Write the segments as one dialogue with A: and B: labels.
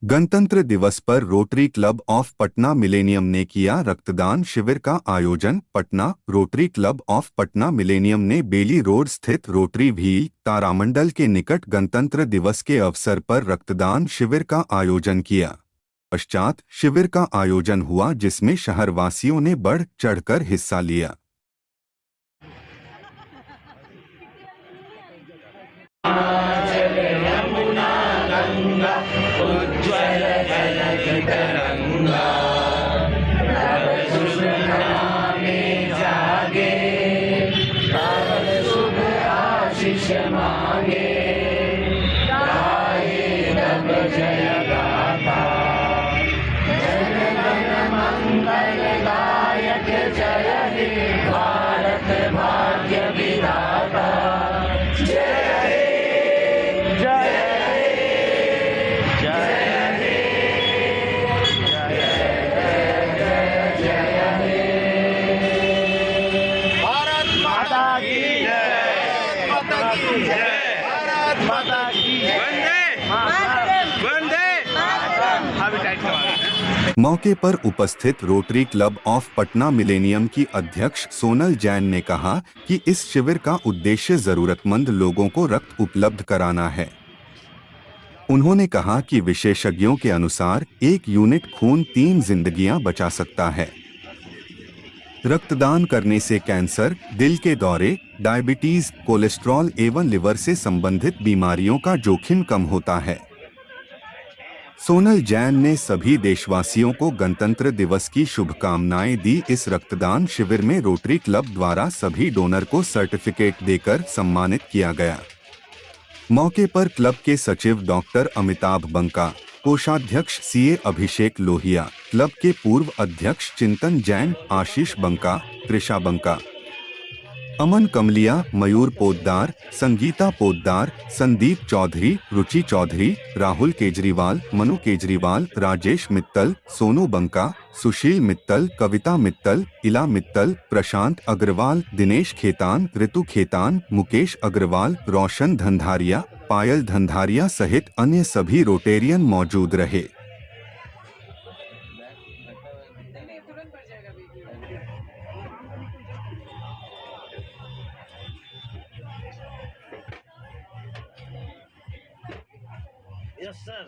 A: गणतंत्र दिवस पर rotary club of Patna millennium ने किया रक्तदान शिविर का आयोजन। Patna rotary club of Patna millennium ने बेली रोड स्थित रोटरी व्हील तारामंडल के निकट गणतंत्र दिवस के अवसर पर रक्तदान शिविर का आयोजन किया। पश्चात शिविर का आयोजन हुआ जिसमें शहरवासियों ने बढ़ चढ़कर हिस्सा लिया। मौके पर उपस्थित rotary club of Patna millennium की अध्यक्ष सोनल जैन ने कहा कि इस शिविर का उद्देश्य जरूरतमंद लोगों को रक्त उपलब्ध कराना है। उन्होंने कहा कि विशेषज्ञों के अनुसार 1 यूनिट खून 3 जिंदगियां बचा सकता है। रक्तदान करने से कैंसर, दिल के दौरे, डायबिटीज, कोलेस्ट्रॉल एवं लिवर से संबंधित बीमारियों का जोखिम कम होता है। सोनल जैन ने सभी देशवासियों को गणतंत्र दिवस की शुभकामनाएं दी। इस रक्तदान शिविर में रोटरी क्लब द्वारा सभी डोनर को सर्टिफिकेट देकर सम्मानित किया गया। मौके पर क्लब के सचिव डॉक्टर अमिताभ बंका, कोषाध्यक्ष सीए अभिषेक लोहिया, क्लब के पूर्व अध्यक्ष चिंतन जैन, आशीष बंका, त्रिषा बंका, अमन कमलिया, मयूर पोद्दार, संगीता पोद्दार, संदीप चौधरी, रुचि चौधरी, राहुल केजरीवाल, मनु केजरीवाल, राजेश मित्तल, सोनू बंका, सुशील मित्तल, कविता मित्तल, इला मित्तल, प्रशांत अग्रवाल, दिनेश खेतान, ऋतु खेतान, मुकेश अग्रवाल, रोशन धंधारिया, पायल धंधारिया सहित अन्य सभी रोटेरियन मौजूद रहे।
B: Yes sir.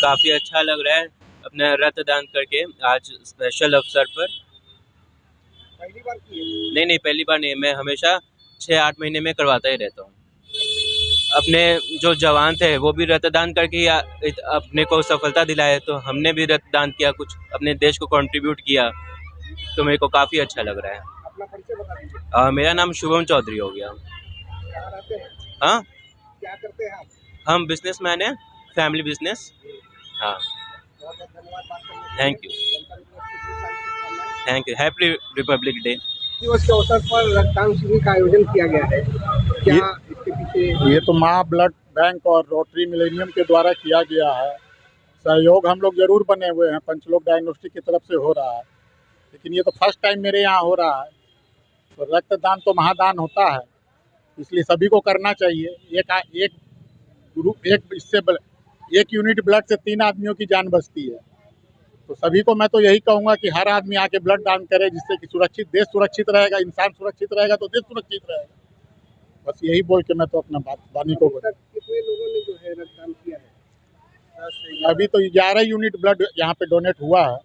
C: काफी अच्छा लग रहा है अपने रक्तदान करके आज स्पेशल अवसर पर।
B: पहली बार की है?
C: नहीं, पहली बार नहीं, मैं हमेशा 6-8 महीने में करवाता ही रहता हूँ। अपने जो जवान थे वो भी रक्तदान करके अपने को सफलता दिलाए, तो हमने भी रक्तदान किया, कुछ अपने देश को कंट्रीब्यूट किया, तो मेरे को काफ़ी अच्छा लग रहा है।
B: अपना परिचय बता दीजिए।
C: मेरा नाम शुभम चौधरी हो गया।
B: कहाँ रहते हैं?
C: हाँ,
B: क्या करते हैं आप?
C: हम बिजनेसमैन हैं, फैमिली बिजनेस। हाँ,
B: बहुत बहुत धन्यवाद बात करने के लिए।
C: Thank you, thank you. Happy Republic day.
B: दिवस के अवसर पर रक्तदान शिविर का आयोजन किया गया है, क्या इसके पीछे?
D: ये तो महा ब्लड बैंक और रोटरी मिलेनियम के द्वारा किया गया है। सहयोग हम लोग जरूर बने हुए हैं, पंचलोक डायग्नोस्टिक की तरफ से हो रहा है, लेकिन ये तो फर्स्ट टाइम मेरे यहाँ हो रहा है। तो रक्तदान तो महादान होता है, इसलिए सभी को करना चाहिए। एक यूनिट ब्लड से 3 आदमियों की जान बचती है। तो सभी को मैं तो यही कहूँगा कि हर आदमी आके ब्लड दान करे, जिससे कि देश सुरक्षित रहेगा, इंसान सुरक्षित रहेगा तो देश सुरक्षित रहेगा। बस यही बोल के मैं तो अपना वाणी को
B: कितने लोगों ने जो है रक्तदान किया है?
D: अभी तो 11 यूनिट ब्लड यहाँ पे डोनेट हुआ है।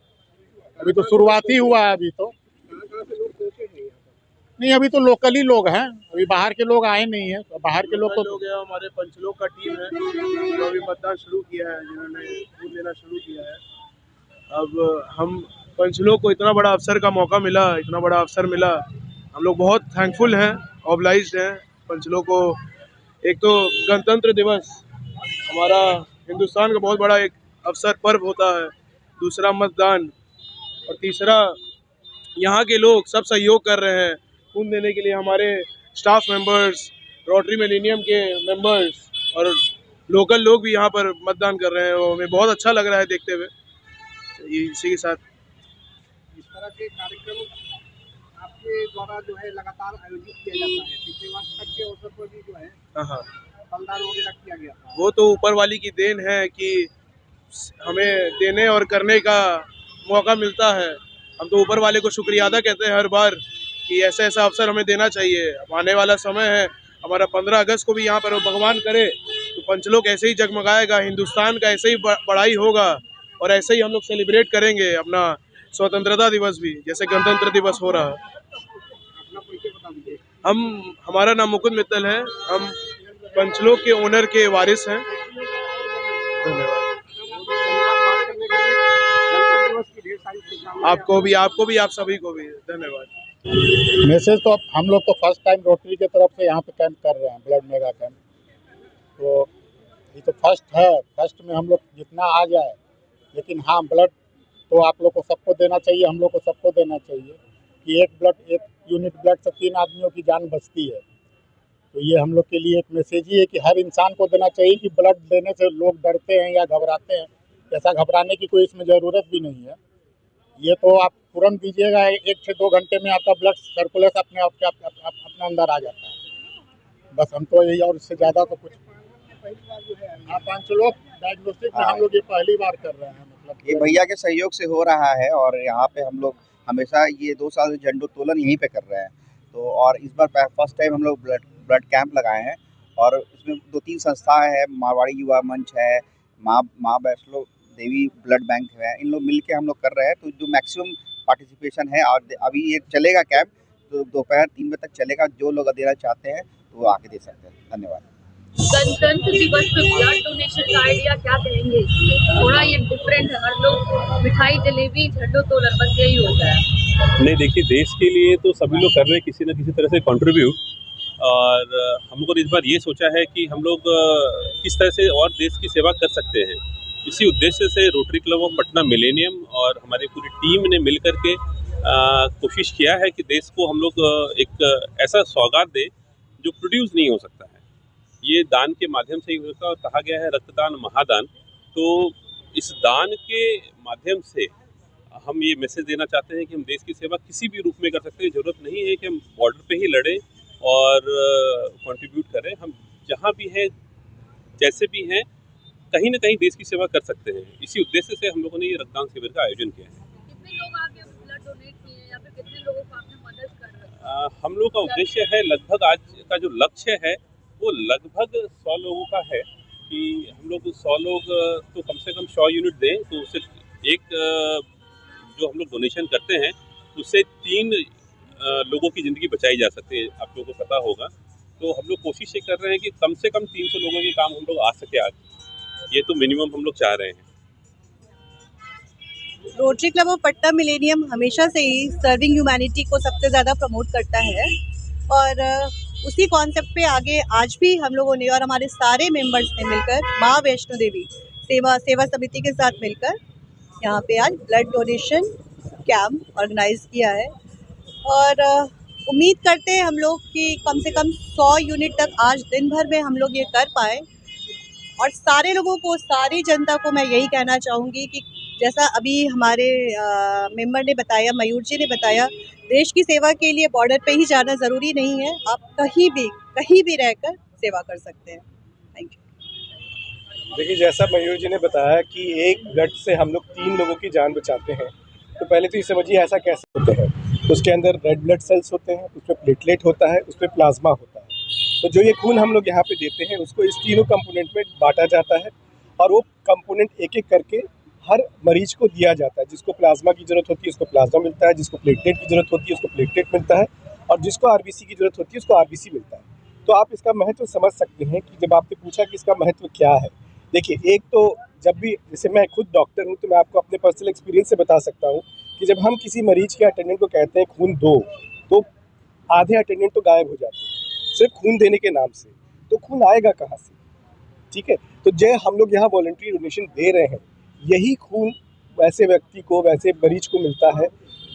D: अभी तो शुरुआत ही हुआ है। अभी तो
B: कहाँ से लोग पहुँचे हैं यहाँ पर?
D: नहीं, अभी तो लोकल ही लोग हैं, अभी बाहर के लोग आए नहीं है। तो बाहर के लोग तो
B: हमारे पंचलोक का टीम है जो अभी मतदान शुरू किया है, जिन्होंने खून लेना शुरू किया है। अब हम पंचलोक को इतना बड़ा अवसर का मौका मिला, इतना बड़ा अवसर मिला, हम लोग बहुत थैंकफुल हैं, ऑब्लाइज्ड हैं पंचलोक को। एक तो गणतंत्र दिवस हमारा हिंदुस्तान का बहुत बड़ा एक अवसर पर्व होता है, दूसरा मतदान, और तीसरा यहाँ के लोग सब सहयोग कर रहे हैं खून देने के लिए। हमारे स्टाफ मेंबर्स, रोटरी मिलेनियम के मेंबर्स और लोकल लोग भी यहाँ पर मतदान कर रहे हैं, वो हमें बहुत अच्छा लग रहा है देखते हुए। इसी के साथ
E: इस तरह के कार्यक्रम आपके द्वारा जो है लगातार आयोजित किया जाता है। पिछले वर्ष तक के अवसर पर भी जो है
B: हाँ,
E: फलदान वगैरह किया गया था।
B: वो तो ऊपर वाली की देन है कि हमें देने और करने का मौका मिलता है। हम तो ऊपर वाले को शुक्रिया अदा कहते हैं हर बार कि ऐसा ऐसा अवसर हमें देना चाहिए। अब आने वाला समय है हमारा 15 अगस्त को भी यहाँ पर भगवान करे तो पंचलोक ऐसे ही जगमगाएगा, हिंदुस्तान का ऐसे ही बड़ाई होगा और ऐसे ही हम लोग सेलिब्रेट करेंगे अपना स्वतंत्रता दिवस भी, जैसे गणतंत्र दिवस हो रहा है।
E: अपना परिचय बता दीजिए।
B: हमारा नाम मुकुंद मित्तल है, हम पंचलोक के ओनर के वारिस हैं। धन्यवाद।
E: बात करने के लिए गणतंत्र दिवस की ढेर सारी शुभकामनाएं।
B: आपको भी, आप सभी को भी धन्यवाद।
D: मैसेज तो हम लोग तो फर्स्ट टाइम रोटरी की तरफ से यहाँ पे कैंप कर रहे हैं, ब्लड मेगा कैंप। तो ये तो फर्स्ट है, फर्स्ट में हम लोग जितना आ जाए, लेकिन हाँ ब्लड तो आप लोग को सबको देना चाहिए, हम लोग को सबको देना चाहिए कि एक यूनिट ब्लड से 3 आदमियों की जान बचती है। तो ये हम लोग के लिए एक मैसेज ही है कि हर इंसान को देना चाहिए कि ब्लड देने से लोग डरते हैं या घबराते हैं, ऐसा घबराने की कोई इसमें ज़रूरत भी नहीं है। ये तो आप तुरंत दीजिएगा, 1 से 2 घंटे में आपका ब्लड सर्कुलेशन अपने आप अपने अंदर आ जाता है। बस हम तो यही, और इससे ज़्यादा तो कुछ। हाँ, पंचलोक डायग्नोस्टिक में हम लोग ये पहली बार कर रहे हैं। मतलब
F: ये भैया के सहयोग से हो रहा है और यहाँ पे हम लोग हमेशा ये 2 साल से झंडोत्तोलन यहीं पे कर रहे हैं। तो और इस बार फर्स्ट टाइम हम लोग ब्लड कैंप लगाए हैं और इसमें 2-3 संस्थाएं हैं, मारवाड़ी युवा मंच है, माँ वैष्णो देवी ब्लड बैंक है, इन लोग मिलके हम लोग कर रहे हैं। तो जो मैक्सिमम पार्टिसिपेशन है और अभी ये चलेगा कैंप, तो दोपहर 3 बजे तक चलेगा। जो लोग देना चाहते हैं तो वो आके दे सकते हैं। धन्यवाद।
G: गणतंत्र दिवस पे ब्लड डोनेशन का आइडिया क्या कहेंगे? थोड़ा ये डिफरेंट है, हर लोग मिठाई जलेबी झंडोत्तोलन बस यही होता है।
H: नहीं, देखिए देश के लिए तो सभी लोग कर रहे हैं किसी न किसी तरह से कंट्रीब्यूट, और हम लोगों ने इस बार ये सोचा है कि हम लोग किस तरह से और देश की सेवा कर सकते हैं। इसी उद्देश्य से rotary club of Patna millennium और हमारी पूरी टीम ने मिल कर के कोशिश किया है कि देश को हम लोग एक ऐसा सौगात दें जो प्रोड्यूस नहीं हो सकता है। ये दान के माध्यम से ही होता है और कहा गया है रक्तदान महादान। तो इस दान के माध्यम से हम ये मैसेज देना चाहते हैं कि हम देश की सेवा किसी भी रूप में कर सकते हैं। ज़रूरत नहीं है कि हम बॉर्डर पे ही लड़ें और कंट्रीब्यूट करें। हम जहाँ भी हैं, जैसे भी हैं, कहीं ना कहीं देश की सेवा कर सकते हैं। इसी उद्देश्य से हम लोगों ने ये रक्तदान शिविर का आयोजन किया है।
G: कितने लोग आगे ब्लड डोनेट किए हैं या फिर कितने लोगों को आपने मदद कर रहे हैं?
H: हम लोग का उद्देश्य है, लगभग आज का जो लक्ष्य है वो लगभग 100 लोगों का है कि हम लोग 100 लोग तो कम से कम 100 यूनिट दें। तो उससे एक जो हम लोग डोनेशन करते हैं उससे 3 लोगों की ज़िंदगी बचाई जा सकती है, आप लोगों को पता होगा। तो हम लोग कोशिश ये कर रहे हैं कि कम से कम 300 लोगों के काम हम लोग आ सके आज, ये तो मिनिमम हम लोग चाह रहे हैं।
I: Rotary club of Patna millennium हमेशा से ही सर्विंग ह्यूमैनिटी को सबसे ज़्यादा प्रमोट करता है और उसी कॉन्सेप्ट पे आगे आज भी हम लोगों ने और हमारे सारे मेंबर्स ने मिलकर माँ वैष्णो देवी सेवा समिति के साथ मिलकर यहाँ पे आज ब्लड डोनेशन कैंप ऑर्गेनाइज किया है। और उम्मीद करते हैं हम लोग कि कम से कम 100 यूनिट तक आज दिन भर में हम लोग ये कर पाए। और सारे लोगों को, सारी जनता को मैं यही कहना चाहूँगी कि जैसा अभी हमारे मेंबर ने बताया, मयूर जी ने बताया, देश की सेवा के लिए बॉर्डर पे ही जाना ज़रूरी नहीं है, आप कहीं भी रहकर सेवा कर सकते हैं। Thank you.
J: देखिए, जैसा मयूर जी ने बताया कि एक ब्लड से हम लोग 3 लोगों की जान बचाते हैं, तो पहले तो ये समझिए ऐसा कैसे होते हैं। उसके अंदर रेड ब्लड सेल्स होते हैं, उसमें प्लेटलेट होता है, उसमें प्लाज्मा होता है। तो जो ये खून हम लोग यहाँ पे देते हैं उसको इस तीनों कंपोनेंट में बांटा जाता है और वो कंपोनेंट एक एक करके हर मरीज को दिया जाता है। जिसको प्लाज्मा की ज़रूरत होती है उसको प्लाज्मा मिलता है, जिसको प्लेटलेट की ज़रूरत होती है उसको प्लेटलेट मिलता है और जिसको आरबीसी की ज़रूरत होती है उसको आरबीसी मिलता है। तो आप इसका महत्व समझ सकते हैं कि जब आपने पूछा कि इसका महत्व क्या है। देखिए, एक तो जब भी, जैसे मैं खुद डॉक्टर हूँ तो मैं आपको अपने पर्सनल एक्सपीरियंस से बता सकता हूँ कि जब हम किसी मरीज के अटेंडेंट को कहते हैं खून दो, तो आधे अटेंडेंट तो गायब हो जाते हैं सिर्फ खून देने के नाम से। तो खून आएगा कहाँ से? ठीक है, तो जो हम लोग यहाँ वॉलंटरी डोनेशन दे रहे हैं, यही खून वैसे व्यक्ति को, वैसे मरीज को मिलता है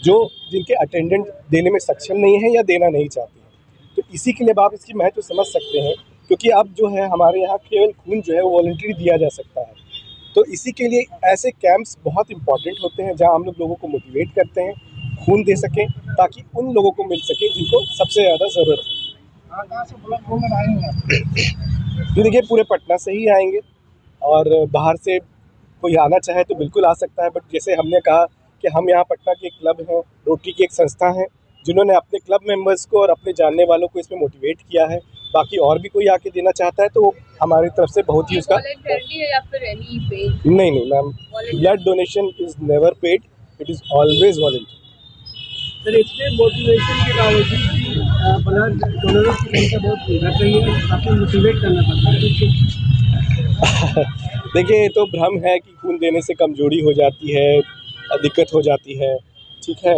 J: जो जिनके अटेंडेंट देने में सक्षम नहीं है या देना नहीं चाहते हैं। तो इसी के लिए आप इसकी महत्व समझ सकते हैं, क्योंकि अब जो है हमारे यहाँ केवल खून जो है वो वॉलंटरी दिया जा सकता है। तो इसी के लिए ऐसे कैंप्स बहुत इंपॉर्टेंट होते हैं जहाँ हम लोगों को मोटिवेट करते हैं खून दे सकें, ताकि उन लोगों को मिल सके जिनको सबसे ज़्यादा ज़रूरत है।
E: कहाँ से ब्लड डोनर आएंगे?
J: देखिए, पूरे पटना से ही आएंगे और बाहर से कोई आना चाहे तो बिल्कुल आ सकता है। बट जैसे हमने कहा कि हम यहाँ पटना के एक क्लब हैं, रोटरी की एक संस्था है जिन्होंने अपने क्लब मेंबर्स को और अपने जानने वालों को इसमें मोटिवेट किया है। बाकी और भी कोई आके देना चाहता है तो वो हमारी तरफ से बहुत ही उसका
G: वॉलंटरली है या फिर एनी पेड?
J: नहीं ma'am, blood donation is never paid, it is always voluntary.
E: Sir, इसमें मोटिवेशन के बावजूद ब्लड डोनरों की संख्या बहुत घट रही है, काफ़ी मोटिवेट करना पड़ता है।
J: देखिए, ये तो भ्रम है कि खून देने से कमजोरी हो जाती है, दिक्कत हो जाती है, ठीक है।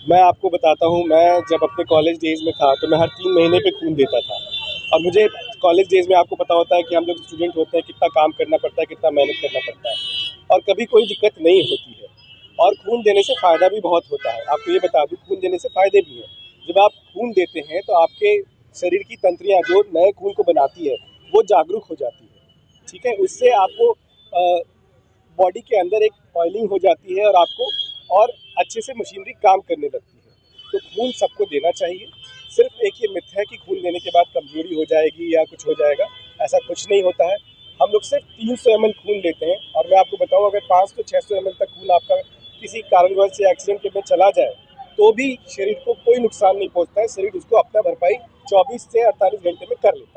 J: मैं आपको बताता हूँ, मैं जब अपने कॉलेज डेज़ में था तो मैं हर 3 महीने पे खून देता था। और मुझे कॉलेज डेज़ में आपको पता होता है कि हम लोग स्टूडेंट होते हैं, कितना काम करना पड़ता है, कितना मेहनत करना पड़ता है, और कभी कोई दिक्कत नहीं होती है। और खून देने से फ़ायदा भी बहुत होता है। आपको ये बता दूँ, खून देने से फ़ायदे भी हैं। जब आप खून देते हैं तो आपके शरीर की तंत्रियाँ जो नए खून को बनाती है वो जागरूक हो जाती है, ठीक है। उससे आपको बॉडी के अंदर एक ऑयलिंग हो जाती है और आपको और अच्छे से मशीनरी काम करने लगती है। तो खून सबको देना चाहिए। सिर्फ एक ये मिथ है कि खून देने के बाद कमजोरी हो जाएगी या कुछ हो जाएगा, ऐसा कुछ नहीं होता है। हम लोग सिर्फ 300 ml खून लेते हैं, और मैं आपको बताऊं, अगर 500 से 600 ml तक खून आपका किसी कारणवश या एक्सीडेंट में चला जाए तो भी शरीर को कोई नुकसान नहीं पहुंचता है। शरीर उसको अपना भरपाई 24 से 48 घंटे में कर लेता है।